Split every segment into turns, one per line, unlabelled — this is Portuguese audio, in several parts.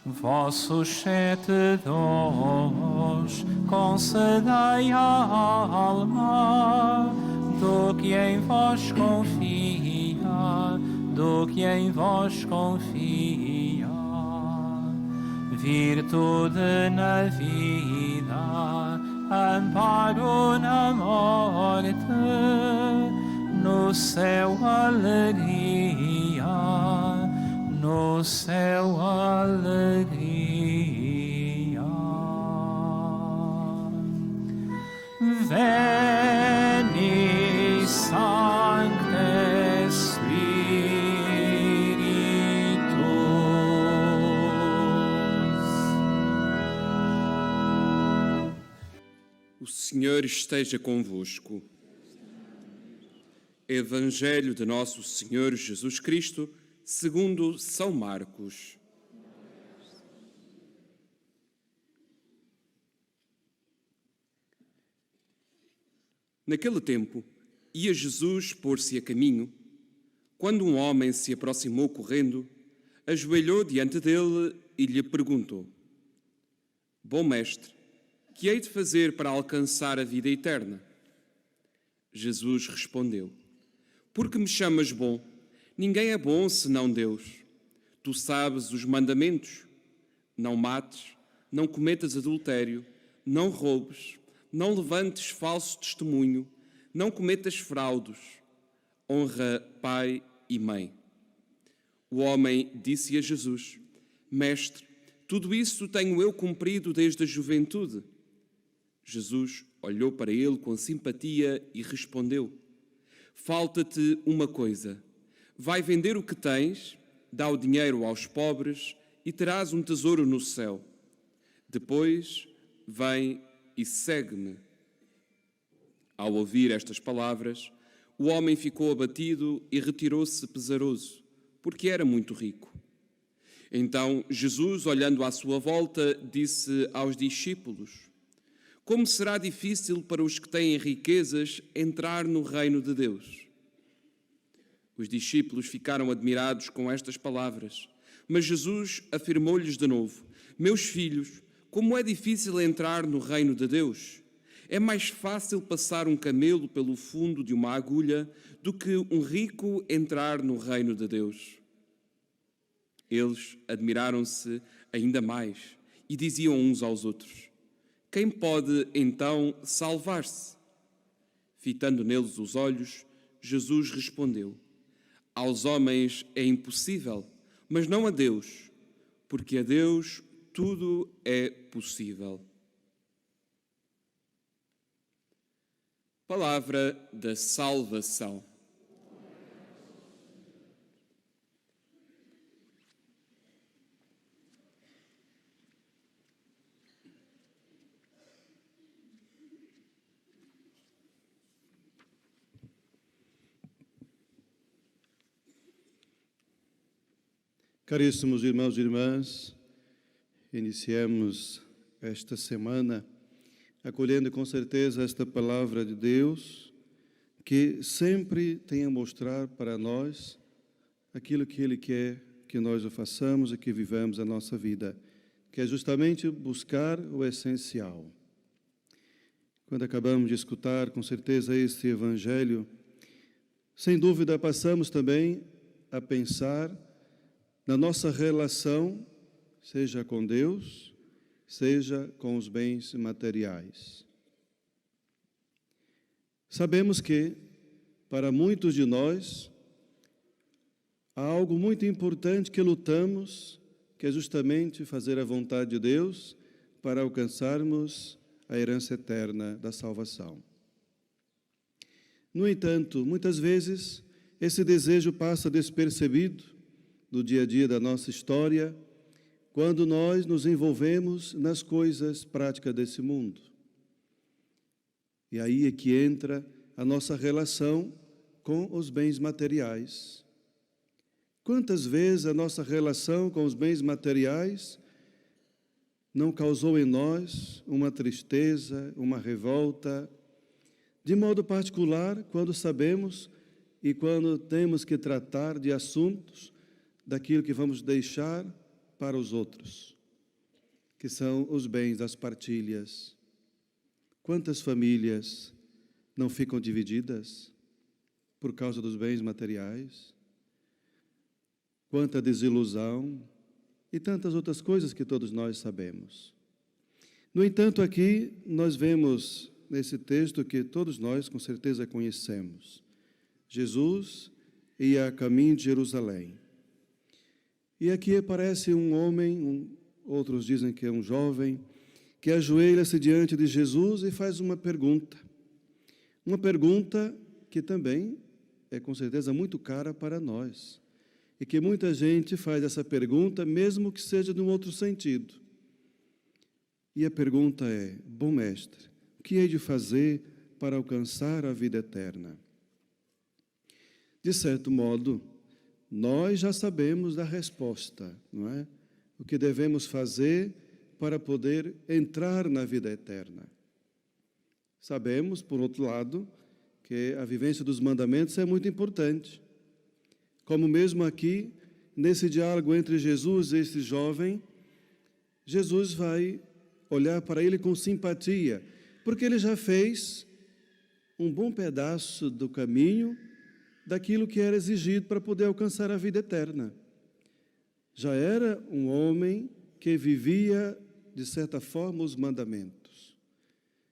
Vossos 7 dons concedei à alma do que em vós confia, do que em vós confia. Virtude na vida, amparo na morte, no céu alegria, no céu alegria. Veni Sancte Spiritus.
O Senhor esteja convosco. Evangelho de nosso Senhor Jesus Cristo, segundo São Marcos. Naquele tempo, ia Jesus pôr-se a caminho, quando um homem se aproximou correndo, ajoelhou diante dele e lhe perguntou: Bom mestre, que hei de fazer para alcançar a vida eterna? Jesus respondeu: Por que me chamas bom? Ninguém é bom senão Deus. Tu sabes os mandamentos: não mates, não cometas adultério, não roubes, não levantes falso testemunho, não cometas fraudes, honra pai e mãe. O homem disse a Jesus: Mestre, tudo isso tenho eu cumprido desde a juventude. Jesus olhou para ele com simpatia e respondeu: Falta-te uma coisa. Vai vender o que tens, dá o dinheiro aos pobres e terás um tesouro no céu. Depois, vem e segue-me. Ao ouvir estas palavras, o homem ficou abatido e retirou-se pesaroso, porque era muito rico. Então Jesus, olhando à sua volta, disse aos discípulos: Como será difícil para os que têm riquezas entrar no reino de Deus? Os discípulos ficaram admirados com estas palavras, mas Jesus afirmou-lhes de novo: Meus filhos, como é difícil entrar no reino de Deus! É mais fácil passar um camelo pelo fundo de uma agulha do que um rico entrar no reino de Deus. Eles admiraram-se ainda mais e diziam uns aos outros: Quem pode então salvar-se? Fitando neles os olhos, Jesus respondeu: Aos homens é impossível, mas não a Deus, porque a Deus tudo é possível. Palavra da salvação.
Caríssimos irmãos e irmãs, iniciemos esta semana acolhendo com certeza esta palavra de Deus, que sempre tem a mostrar para nós aquilo que Ele quer que nós o façamos e que vivamos a nossa vida, que é justamente buscar o essencial. Quando acabamos de escutar com certeza este Evangelho, sem dúvida passamos também a pensar na nossa relação, seja com Deus, seja com os bens materiais. Sabemos que, para muitos de nós, há algo muito importante que lutamos, que é justamente fazer a vontade de Deus para alcançarmos a herança eterna da salvação. No entanto, muitas vezes, esse desejo passa despercebido do dia a dia da nossa história, quando nós nos envolvemos nas coisas práticas desse mundo. E aí é que entra a nossa relação com os bens materiais. Quantas vezes a nossa relação com os bens materiais não causou em nós uma tristeza, uma revolta, de modo particular quando sabemos e quando temos que tratar de assuntos daquilo que vamos deixar para os outros, que são os bens das partilhas. Quantas famílias não ficam divididas por causa dos bens materiais? Quanta desilusão e tantas outras coisas que todos nós sabemos. No entanto, aqui nós vemos nesse texto que todos nós com certeza conhecemos. Jesus ia a caminho de Jerusalém. E aqui aparece um homem, outros dizem que é um jovem, que ajoelha-se diante de Jesus e faz uma pergunta. Uma pergunta que também é com certeza muito cara para nós. E que muita gente faz essa pergunta, mesmo que seja de um outro sentido. E a pergunta é: bom mestre, o que hei de fazer para alcançar a vida eterna? De certo modo, nós já sabemos da resposta, não é? O que devemos fazer para poder entrar na vida eterna. Sabemos, por outro lado, que a vivência dos mandamentos é muito importante. Como mesmo aqui, nesse diálogo entre Jesus e esse jovem, Jesus vai olhar para ele com simpatia, porque ele já fez um bom pedaço do caminho daquilo que era exigido para poder alcançar a vida eterna. Já era um homem que vivia, de certa forma, os mandamentos.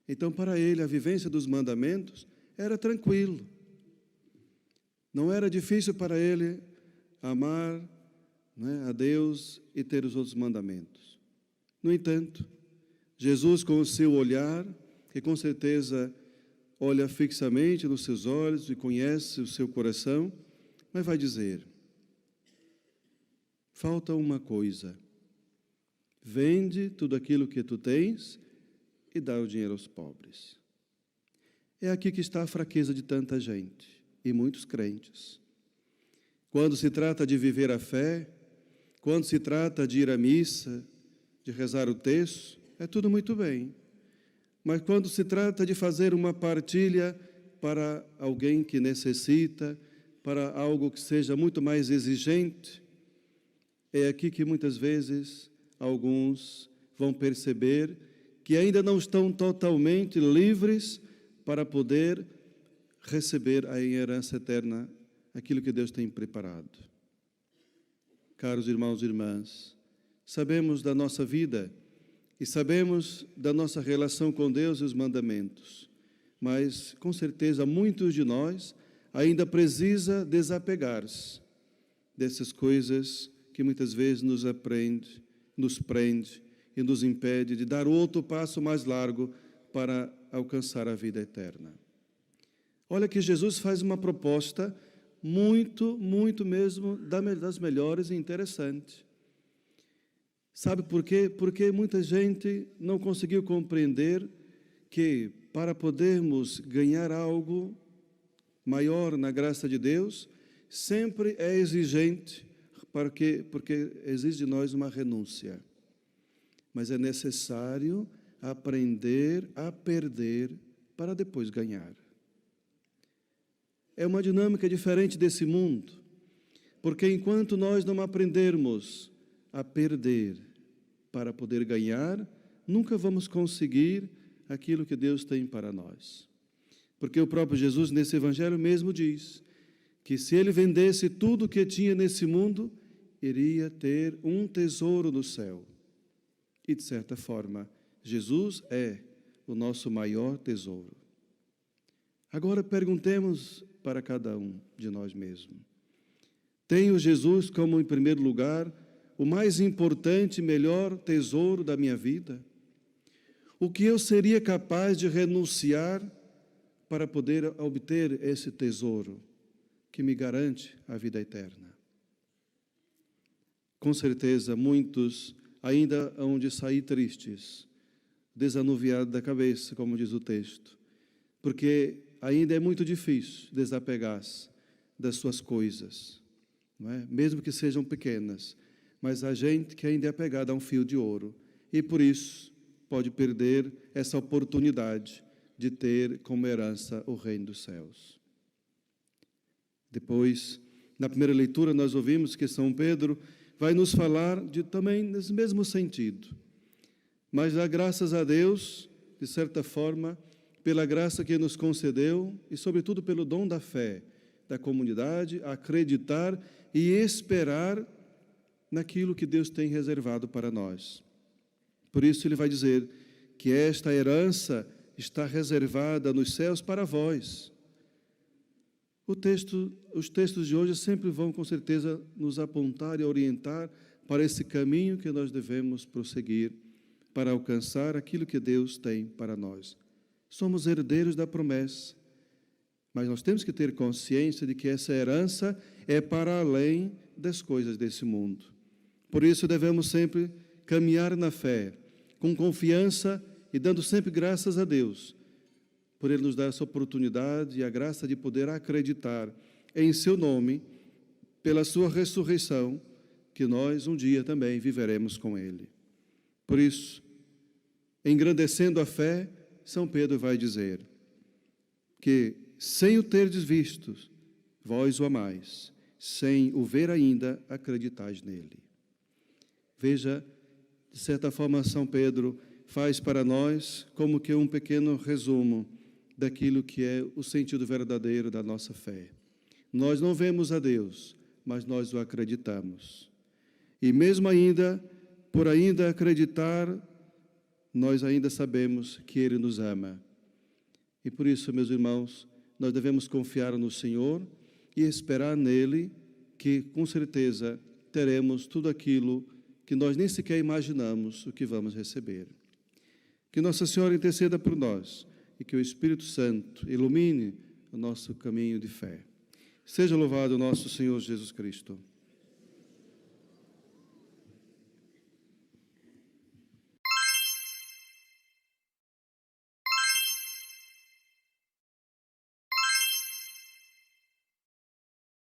Então, para ele, a vivência dos mandamentos era tranquilo. Não era difícil para ele amar, né, a Deus e ter os outros mandamentos. No entanto, Jesus, com o seu olhar, que com certeza olha fixamente nos seus olhos e conhece o seu coração, mas vai dizer: falta uma coisa. Vende tudo aquilo que tu tens e dá o dinheiro aos pobres. É aqui que está a fraqueza de tanta gente e muitos crentes. Quando se trata de viver a fé, quando se trata de ir à missa, de rezar o texto, é tudo muito bem. Mas quando se trata de fazer uma partilha para alguém que necessita, para algo que seja muito mais exigente, é aqui que muitas vezes alguns vão perceber que ainda não estão totalmente livres para poder receber a herança eterna, aquilo que Deus tem preparado. Caros irmãos e irmãs, sabemos da nossa vida e sabemos da nossa relação com Deus e os mandamentos, mas com certeza muitos de nós ainda precisa desapegar-se dessas coisas que muitas vezes nos prende e nos impede de dar outro passo mais largo para alcançar a vida eterna. Olha que Jesus faz uma proposta muito mesmo das melhores e interessante. Sabe por quê? Porque muita gente não conseguiu compreender que para podermos ganhar algo maior na graça de Deus, sempre é exigente, porque exige de nós uma renúncia. Mas é necessário aprender a perder para depois ganhar. É uma dinâmica diferente desse mundo, porque enquanto nós não aprendermos a perder para poder ganhar, nunca vamos conseguir aquilo que Deus tem para nós. Porque o próprio Jesus, nesse evangelho mesmo, diz que se ele vendesse tudo o que tinha nesse mundo, iria ter um tesouro no céu. E, de certa forma, Jesus é o nosso maior tesouro. Agora perguntemos para cada um de nós mesmos: tenho Jesus como, em primeiro lugar, o mais importante e melhor tesouro da minha vida? O que eu seria capaz de renunciar para poder obter esse tesouro que me garante a vida eterna? Com certeza, muitos ainda hão de sair tristes, desanuviados da cabeça, como diz o texto, porque ainda é muito difícil desapegar-se das suas coisas, não é? Mesmo que sejam pequenas, mas há gente que ainda é apegada a um fio de ouro e, por isso, pode perder essa oportunidade de ter como herança o reino dos céus. Depois, na primeira leitura, nós ouvimos que São Pedro vai nos falar também nesse mesmo sentido. Mas dá graças a Deus, de certa forma, pela graça que nos concedeu e, sobretudo, pelo dom da fé da comunidade, acreditar e esperar naquilo que Deus tem reservado para nós. Por isso ele vai dizer que esta herança está reservada nos céus para vós. Os textos de hoje sempre vão, com certeza, nos apontar e orientar para esse caminho que nós devemos prosseguir para alcançar aquilo que Deus tem para nós. Somos herdeiros da promessa, mas nós temos que ter consciência de que essa herança é para além das coisas desse mundo. Por isso devemos sempre caminhar na fé, com confiança e dando sempre graças a Deus, por Ele nos dar essa oportunidade e a graça de poder acreditar em Seu nome, pela Sua ressurreição, que nós um dia também viveremos com Ele. Por isso, engrandecendo a fé, São Pedro vai dizer que, sem o terdes visto, vós o amais, sem o ver ainda, acreditais nele. Veja, de certa forma, São Pedro faz para nós como que um pequeno resumo daquilo que é o sentido verdadeiro da nossa fé. Nós não vemos a Deus, mas nós o acreditamos. E mesmo ainda, por ainda acreditar, nós ainda sabemos que Ele nos ama. E por isso, meus irmãos, nós devemos confiar no Senhor e esperar nele, que com certeza teremos tudo aquilo que nós nem sequer imaginamos o que vamos receber. Que Nossa Senhora interceda por nós e que o Espírito Santo ilumine o nosso caminho de fé. Seja louvado nosso Senhor Jesus Cristo.